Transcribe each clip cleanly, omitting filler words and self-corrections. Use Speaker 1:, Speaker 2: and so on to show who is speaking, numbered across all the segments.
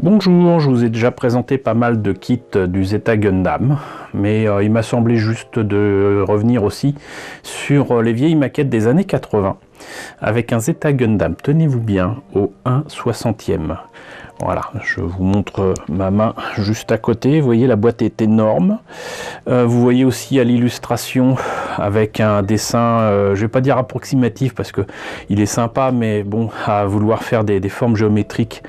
Speaker 1: Bonjour, je vous ai déjà présenté pas mal de kits du Zeta Gundam, mais il m'a semblé juste de revenir aussi sur les vieilles maquettes des années 80, avec un Zeta Gundam, tenez-vous bien, au 1/60e. Voilà, je vous montre ma main juste à côté, vous voyez la boîte est énorme. Vous voyez aussi à l'illustration avec un dessin, je vais pas dire approximatif parce que il est sympa, mais bon, à vouloir faire des formes géométriques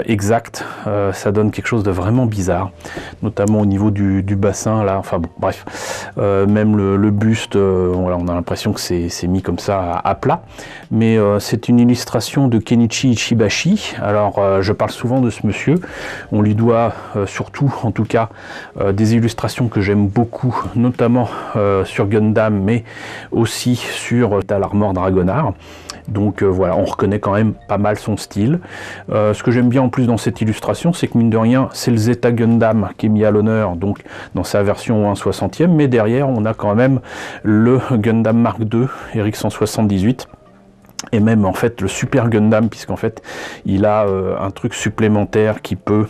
Speaker 1: exactes, ça donne quelque chose de vraiment bizarre, notamment au niveau du bassin là, enfin bon, bref, même le buste, voilà, on a l'impression que c'est mis comme ça à plat, mais c'est une illustration de Kenichi Ichibashi. Alors je parle souvent de ce monsieur, on lui doit surtout, en tout cas, des illustrations que j'aime beaucoup, notamment sur Gundam, mais aussi sur l'Armor Dragonard. Donc voilà, on reconnaît quand même pas mal son style. Ce que j'aime bien en plus dans cette illustration, c'est que mine de rien, c'est le Zeta Gundam qui est mis à l'honneur, donc dans sa version 1/60e, mais derrière on a quand même le Gundam Mark II, Eric 178. Et même en fait le Super Gundam, puisqu'en fait il a un truc supplémentaire qui peut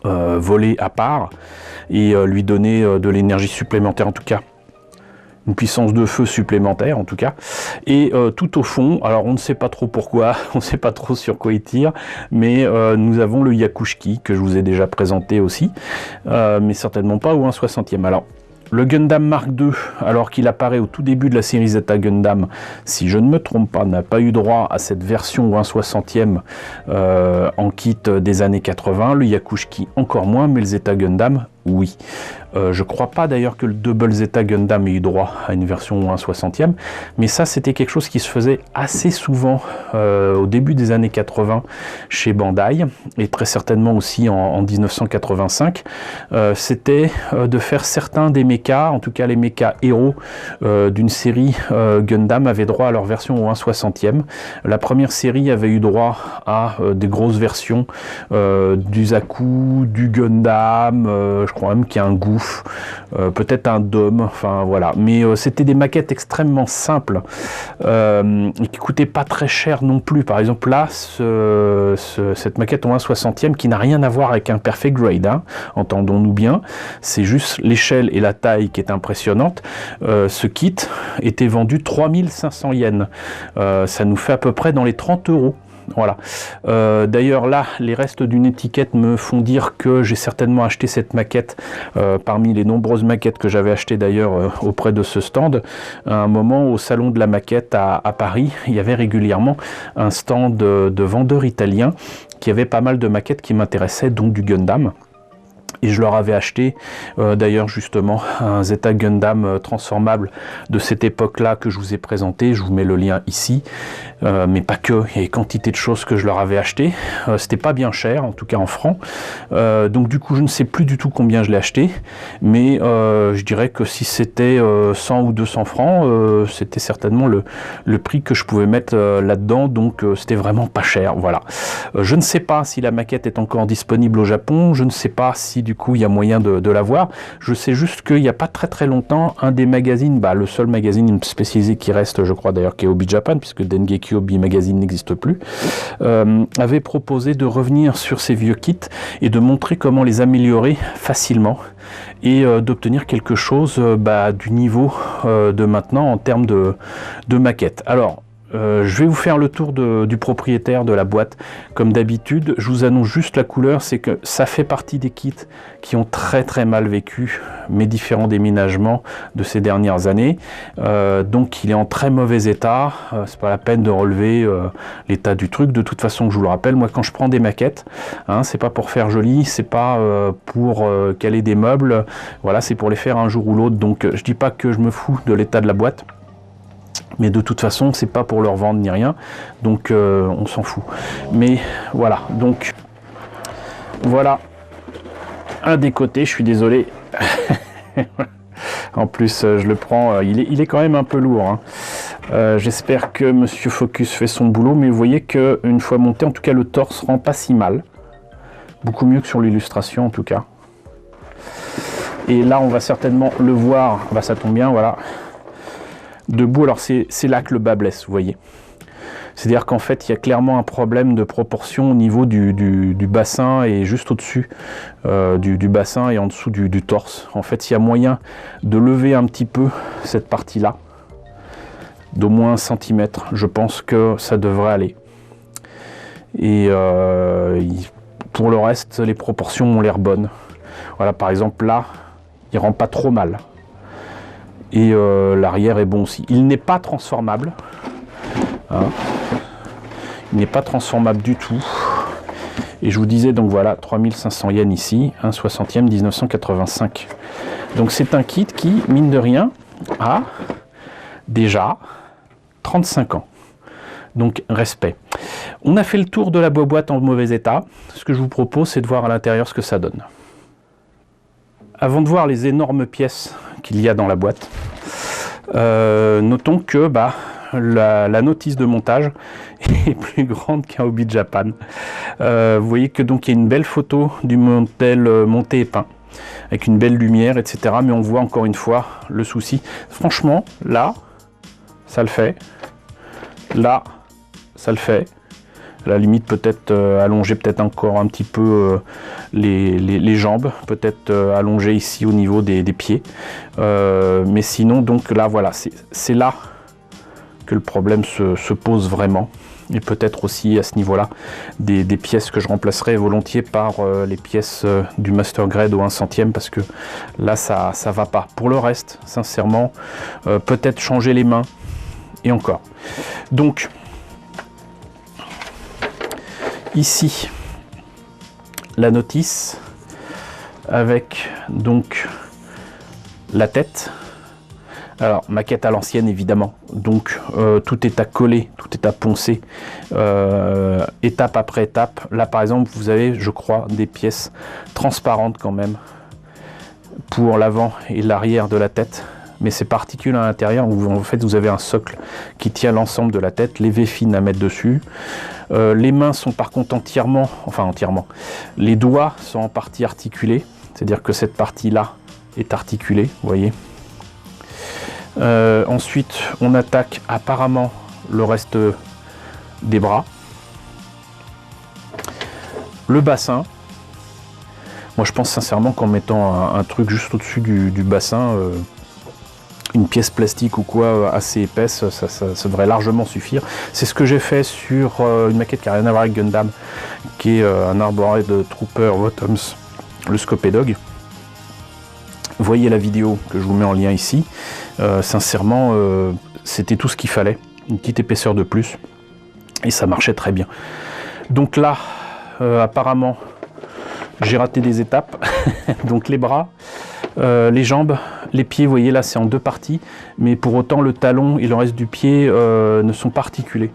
Speaker 1: voler à part et lui donner de l'énergie supplémentaire, en tout cas une puissance de feu supplémentaire en tout cas. Et tout au fond, alors on ne sait pas trop pourquoi, on ne sait pas trop sur quoi il tire, mais nous avons le Yakushiki que je vous ai déjà présenté aussi, mais certainement pas au 1/60e. Alors le Gundam Mark II, alors qu'il apparaît au tout début de la série Zeta Gundam, si je ne me trompe pas, n'a pas eu droit à cette version 1/60e en kit des années 80, le Yakushiki encore moins, mais le Zeta Gundam, oui. Je crois pas d'ailleurs que le Double Zeta Gundam ait eu droit à une version 1/60e, mais ça c'était quelque chose qui se faisait assez souvent au début des années 80 chez Bandai, et très certainement aussi en 1985. C'était de faire certains des mechas, en tout cas les mechas héros d'une série Gundam avaient droit à leur version au 1/60e. La première série avait eu droit à des grosses versions du Zaku, du Gundam, je crois même qu'il y a un Gouf, peut-être un Dome, enfin voilà, mais c'était des maquettes extrêmement simples et qui coûtaient pas très cher non plus. Par exemple là, cette maquette au 1/60e qui n'a rien à voir avec un Perfect Grade, hein, entendons-nous bien, c'est juste l'échelle et la taille qui est impressionnante. Ce kit était vendu 3500 yens, ça nous fait à peu près dans les 30 €. Voilà. D'ailleurs là, les restes d'une étiquette me font dire que j'ai certainement acheté cette maquette parmi les nombreuses maquettes que j'avais achetées d'ailleurs auprès de ce stand. À un moment, au salon de la maquette à Paris, il y avait régulièrement un stand de vendeurs italiens qui avait pas mal de maquettes qui m'intéressaient, donc du Gundam. Et je leur avais acheté d'ailleurs justement un Zeta Gundam transformable de cette époque-là que je vous ai présenté. Je vous mets le lien ici, mais pas que. Il y a quantité de choses que je leur avais acheté. C'était pas bien cher, en tout cas en francs. Donc du coup, je ne sais plus du tout combien je l'ai acheté, mais je dirais que si c'était 100 ou 200 francs, c'était certainement le prix que je pouvais mettre là-dedans. Donc c'était vraiment pas cher. Voilà. Je ne sais pas si la maquette est encore disponible au Japon. Je ne sais pas si du coup il y a moyen de l'avoir. Je sais juste qu'il n'y a pas très longtemps, un des magazines, le seul magazine spécialisé qui reste, je crois d'ailleurs, qui est Hobby Japan, puisque Dengeki Hobby Magazine n'existe plus, avait proposé de revenir sur ces vieux kits et de montrer comment les améliorer facilement et d'obtenir quelque chose du niveau de maintenant en termes de maquette. Alors, je vais vous faire le tour du propriétaire de la boîte. Comme d'habitude, je vous annonce juste la couleur, c'est que ça fait partie des kits qui ont très mal vécu mes différents déménagements de ces dernières années. Donc il est en très mauvais état, c'est pas la peine de relever l'état du truc. De toute façon, je vous le rappelle, moi quand je prends des maquettes, hein, c'est pas pour faire joli, c'est pas pour caler des meubles, voilà, c'est pour les faire un jour ou l'autre. Donc je dis pas que je me fous de l'état de la boîte, mais de toute façon c'est pas pour leur vendre ni rien, donc on s'en fout. Mais voilà, donc voilà un des côtés, je suis désolé. En plus je le prends, il est quand même un peu lourd, hein. J'espère que Monsieur Focus fait son boulot, mais vous voyez que une fois monté, en tout cas le torse rend pas si mal, beaucoup mieux que sur l'illustration en tout cas. Et là on va certainement le voir, ça tombe bien, voilà, debout. Alors c'est là que le bas blesse, vous voyez. C'est-à-dire qu'en fait, il y a clairement un problème de proportion au niveau du bassin et juste au-dessus du bassin et en dessous du torse. En fait, il y a moyen de lever un petit peu cette partie-là, d'au moins 1 cm. Je pense que ça devrait aller. Et pour le reste, les proportions ont l'air bonnes. Voilà, par exemple, là, il rend pas trop mal. Et l'arrière est bon aussi. Il n'est pas transformable. Hein. Il n'est pas transformable du tout. Et je vous disais, donc voilà, 3500 yens ici, 1/60e 1985. Donc c'est un kit qui, mine de rien, a déjà 35 ans. Donc respect. On a fait le tour de la boîte en mauvais état. Ce que je vous propose, c'est de voir à l'intérieur ce que ça donne. Avant de voir les énormes pièces qu'il y a dans la boîte, notons que la notice de montage est plus grande qu'un Hobby Japan. Vous voyez que donc il y a une belle photo du modèle monté et peint, avec une belle lumière, etc. Mais on voit encore une fois le souci. Franchement, là, ça le fait. Là, ça le fait. À la limite, peut-être allonger peut-être encore un petit peu les jambes, peut-être allonger ici au niveau des pieds. Mais sinon, donc là, voilà, c'est là que le problème se pose vraiment. Et peut-être aussi à ce niveau-là, des pièces que je remplacerai volontiers par les pièces du Master Grade au 1 centième, parce que là, ça va pas. Pour le reste, sincèrement, peut-être changer les mains, et encore. Donc, ici, la notice avec donc la tête. Alors, maquette à l'ancienne évidemment, donc tout est à coller, tout est à poncer, étape après étape. Là par exemple, vous avez, je crois, des pièces transparentes quand même pour l'avant et l'arrière de la tête. Mais c'est particulier à l'intérieur où en fait vous avez un socle qui tient l'ensemble de la tête, les V fines à mettre dessus. Les mains sont par contre entièrement, les doigts sont en partie articulés, c'est-à-dire que cette partie-là est articulée, vous voyez. Ensuite, on attaque apparemment le reste des bras. Le bassin. Moi je pense sincèrement qu'en mettant un truc juste au-dessus du bassin, une pièce plastique ou quoi assez épaisse, ça devrait largement suffire. C'est ce que j'ai fait sur une maquette qui n'a rien à voir avec Gundam, qui est un Armored Trooper Bottoms, le Scopé Dog. Voyez la vidéo que je vous mets en lien ici. Sincèrement, c'était tout ce qu'il fallait. Une petite épaisseur de plus. Et ça marchait très bien. Donc là, apparemment, j'ai raté des étapes. Donc les bras, les jambes, les pieds, vous voyez là c'est en 2 parties, mais pour autant le talon et le reste du pied ne sont pas articulés.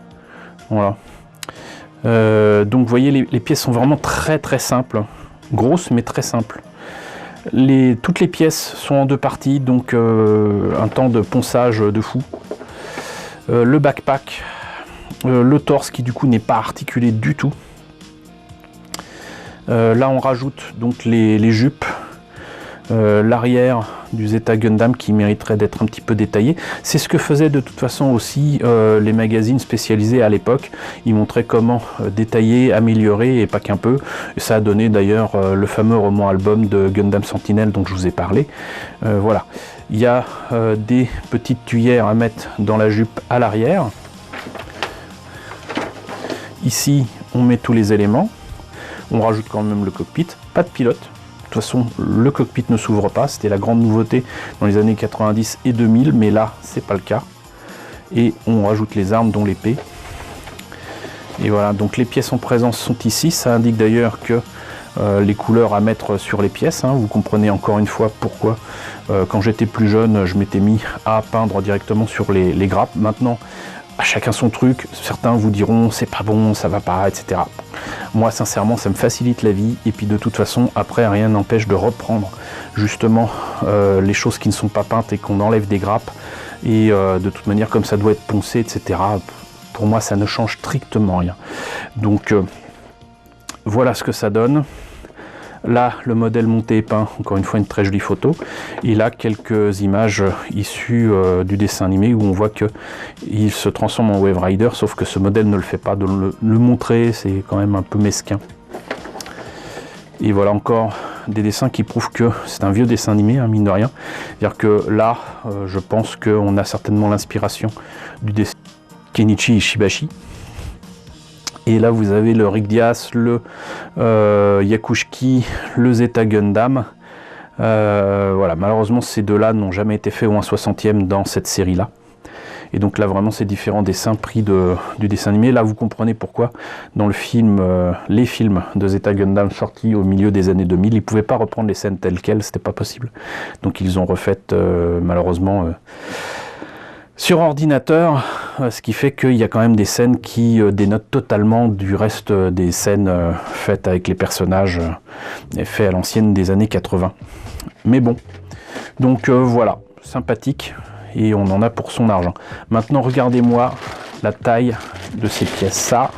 Speaker 1: Voilà. Donc vous voyez les pièces sont vraiment très très simples, grosses mais très simples. Toutes les pièces sont en 2 parties, donc un temps de ponçage de fou. Le backpack, le torse qui du coup n'est pas articulé du tout. Là on rajoute donc les jupes. L'arrière du Zeta Gundam qui mériterait d'être un petit peu détaillé. C'est ce que faisaient de toute façon aussi les magazines spécialisés à l'époque. Ils montraient comment détailler, améliorer et pas qu'un peu. Et ça a donné d'ailleurs le fameux roman album de Gundam Sentinel dont je vous ai parlé. Voilà. Il y a des petites tuyères à mettre dans la jupe à l'arrière. Ici, on met tous les éléments. On rajoute quand même le cockpit. Pas de pilote. De toute façon, le cockpit ne s'ouvre pas, c'était la grande nouveauté dans les années 90 et 2000, mais là, c'est pas le cas. Et on rajoute les armes, dont l'épée. Et voilà, donc les pièces en présence sont ici. Ça indique d'ailleurs que les couleurs à mettre sur les pièces. Hein. Vous comprenez encore une fois pourquoi, quand j'étais plus jeune, je m'étais mis à peindre directement sur les grappes. Maintenant, à chacun son truc, certains vous diront c'est pas bon, ça va pas, etc. Moi sincèrement ça me facilite la vie et puis de toute façon après rien n'empêche de reprendre justement les choses qui ne sont pas peintes et qu'on enlève des grappes et de toute manière comme ça doit être poncé, etc. Pour moi ça ne change strictement rien. Donc voilà ce que ça donne. Là, le modèle monté et peint, encore une fois une très jolie photo. Et là, quelques images issues du dessin animé où on voit qu'il se transforme en Wave Rider, sauf que ce modèle ne le fait pas. De le montrer, c'est quand même un peu mesquin. Et voilà encore des dessins qui prouvent que c'est un vieux dessin animé, hein, mine de rien. C'est-à-dire que là, je pense qu'on a certainement l'inspiration du dessin Kenichi Ishibashi. Et là, vous avez le Rick Dias, le Yakushiki, le Zeta Gundam. Voilà, malheureusement, ces deux-là n'ont jamais été faits au 1/60e dans cette série-là. Et donc là, vraiment, c'est différents dessins pris du dessin animé. Là, vous comprenez pourquoi, dans le film, les films de Zeta Gundam sortis au milieu des années 2000, ils ne pouvaient pas reprendre les scènes telles quelles, c'était pas possible. Donc ils ont refait, malheureusement, sur ordinateur, ce qui fait qu'il y a quand même des scènes qui dénotent totalement du reste des scènes faites avec les personnages faits à l'ancienne des années 80. Mais bon, donc voilà, sympathique, et on en a pour son argent. Maintenant, regardez-moi la taille de ces pièces. Ça,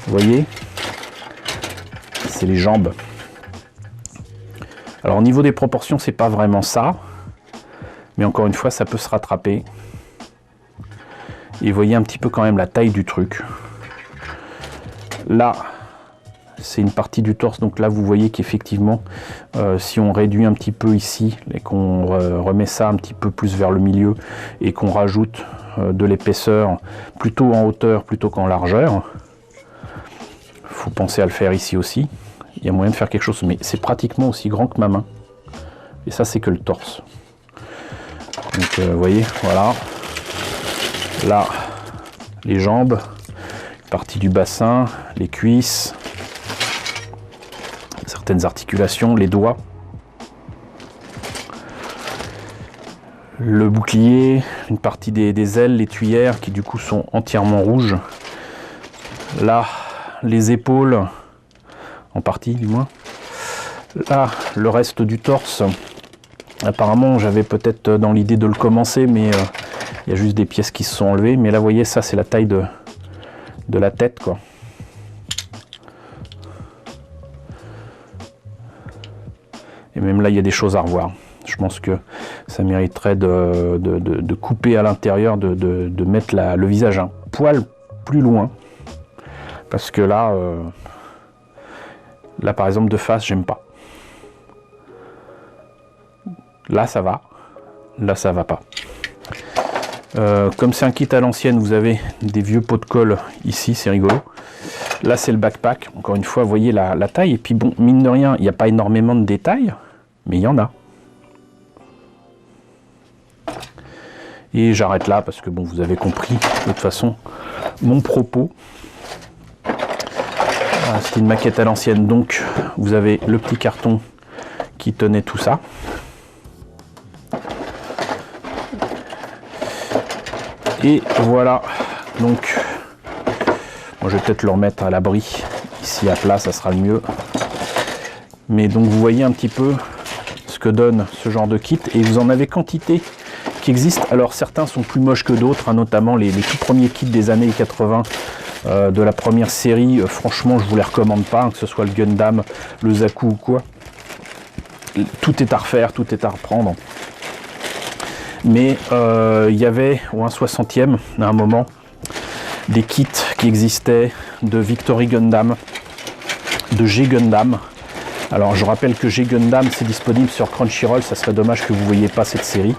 Speaker 1: vous voyez, c'est les jambes. Alors au niveau des proportions, c'est pas vraiment ça, mais encore une fois, ça peut se rattraper. Et vous voyez un petit peu quand même la taille du truc. Là, c'est une partie du torse, donc là vous voyez qu'effectivement, si on réduit un petit peu ici, et qu'on remet ça un petit peu plus vers le milieu, et qu'on rajoute de l'épaisseur plutôt en hauteur plutôt qu'en largeur, il faut penser à le faire ici aussi. Il y a moyen de faire quelque chose, mais c'est pratiquement aussi grand que ma main. Et ça, c'est que le torse. Donc vous voyez, voilà. Là, les jambes, partie du bassin, les cuisses, certaines articulations, les doigts, le bouclier, une partie des ailes, les tuyères qui du coup sont entièrement rouges. Là, les épaules, en partie du moins. Là, le reste du torse. Apparemment, j'avais peut-être dans l'idée de le commencer, mais il y a juste des pièces qui se sont enlevées. Mais là, vous voyez, ça, c'est la taille de la tête, quoi. Et même là, il y a des choses à revoir. Je pense que ça mériterait de couper à l'intérieur, de mettre le visage un poil plus loin. Parce que là, là, par exemple, de face, j'aime pas. Là, ça va. Là, ça va pas. Comme c'est un kit à l'ancienne, vous avez des vieux pots de colle ici, c'est rigolo. Là, c'est le backpack. Encore une fois, vous voyez la taille. Et puis, bon, mine de rien, il n'y a pas énormément de détails, mais il y en a. Et j'arrête là parce que, bon, vous avez compris, de toute façon, mon propos. C'est une maquette à l'ancienne, donc vous avez le petit carton qui tenait tout ça. Et voilà, donc moi je vais peut-être le remettre à l'abri ici à plat, ça sera le mieux. Mais donc vous voyez un petit peu ce que donne ce genre de kit, et vous en avez quantité qui existent. Alors certains sont plus moches que d'autres, hein, notamment les tout premiers kits des années 80 de la première série. Franchement, je vous les recommande pas, hein, que ce soit le Gundam, le Zaku ou quoi. Tout est à refaire, tout est à reprendre. Mais il y avait au 1/60e à un moment des kits qui existaient de Victory Gundam, de G Gundam. Alors je rappelle que G Gundam c'est disponible sur Crunchyroll, ça serait dommage que vous ne voyez pas cette série.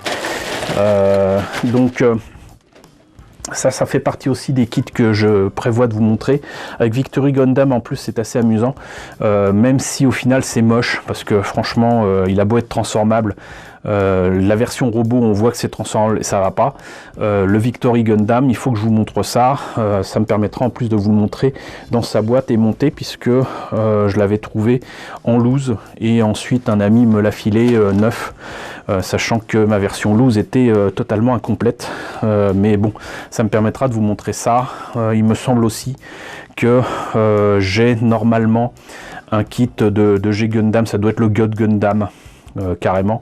Speaker 1: Ça fait partie aussi des kits que je prévois de vous montrer. Avec Victory Gundam en plus c'est assez amusant, même si au final c'est moche, parce que franchement il a beau être transformable, la version robot on voit que c'est transformable et ça va pas. Le Victory Gundam, il faut que je vous montre ça, ça me permettra en plus de vous le montrer dans sa boîte et monté, puisque je l'avais trouvé en loose et ensuite un ami me l'a filé neuf, sachant que ma version loose était totalement incomplète, mais bon, ça me permettra de vous montrer ça. Il me semble aussi que j'ai normalement un kit de G Gundam, ça doit être le God Gundam, carrément.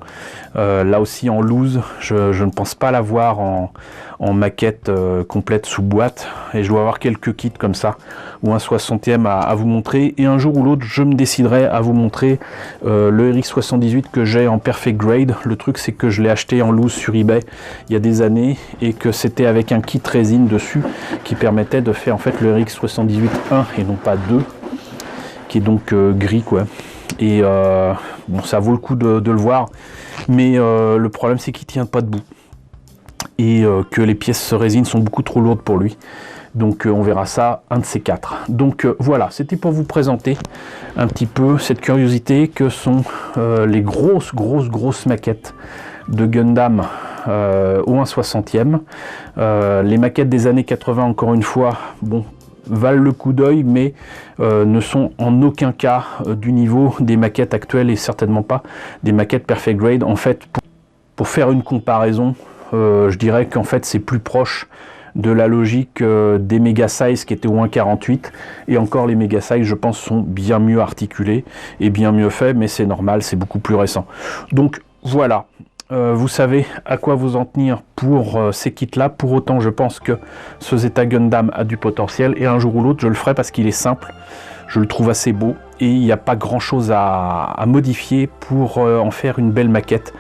Speaker 1: Là aussi en loose, je ne pense pas l'avoir en maquette complète sous boîte, et je dois avoir quelques kits comme ça, ou un 60e à vous montrer, et un jour ou l'autre je me déciderai à vous montrer le RX78 que j'ai en perfect grade. Le truc c'est que je l'ai acheté en loose sur eBay il y a des années, et que c'était avec un kit résine dessus qui permettait de faire en fait le RX78 1 et non pas 2, qui est donc gris quoi. Et bon, ça vaut le coup de le voir, mais le problème c'est qu'il tient pas debout, et que les pièces résine sont beaucoup trop lourdes pour lui. Donc on verra ça un de ces quatre. Donc voilà, c'était pour vous présenter un petit peu cette curiosité que sont les grosses maquettes de Gundam au 1/60e. Les maquettes des années 80, encore une fois, bon, valent le coup d'œil, mais ne sont en aucun cas du niveau des maquettes actuelles, et certainement pas des maquettes perfect grade. En fait, pour faire une comparaison, je dirais qu'en fait c'est plus proche de la logique des Mega Size qui étaient au 1/48, et encore les Mega Size je pense sont bien mieux articulés et bien mieux faits, mais c'est normal, c'est beaucoup plus récent. Donc voilà, vous savez à quoi vous en tenir pour ces kits là. Pour autant je pense que ce Zeta Gundam a du potentiel, et un jour ou l'autre je le ferai parce qu'il est simple, je le trouve assez beau, et il n'y a pas grand chose à modifier pour en faire une belle maquette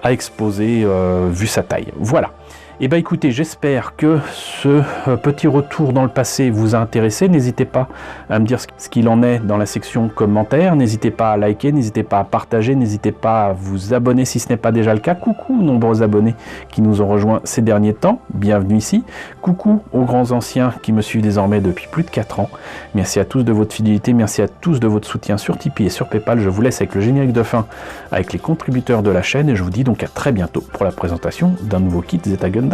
Speaker 1: à exposer vu sa taille. Voilà. Et bien écoutez, j'espère que ce petit retour dans le passé vous a intéressé. N'hésitez pas à me dire ce qu'il en est dans la section commentaires. N'hésitez pas à liker, n'hésitez pas à partager, n'hésitez pas à vous abonner si ce n'est pas déjà le cas. Coucou nombreux abonnés qui nous ont rejoints ces derniers temps, bienvenue ici. Coucou aux grands anciens qui me suivent désormais depuis plus de 4 ans. Merci à tous de votre fidélité, merci à tous de votre soutien sur Tipeee et sur Paypal. Je vous laisse avec le générique de fin avec les contributeurs de la chaîne, et je vous dis donc à très bientôt pour la présentation d'un nouveau kit Zeta Gundam.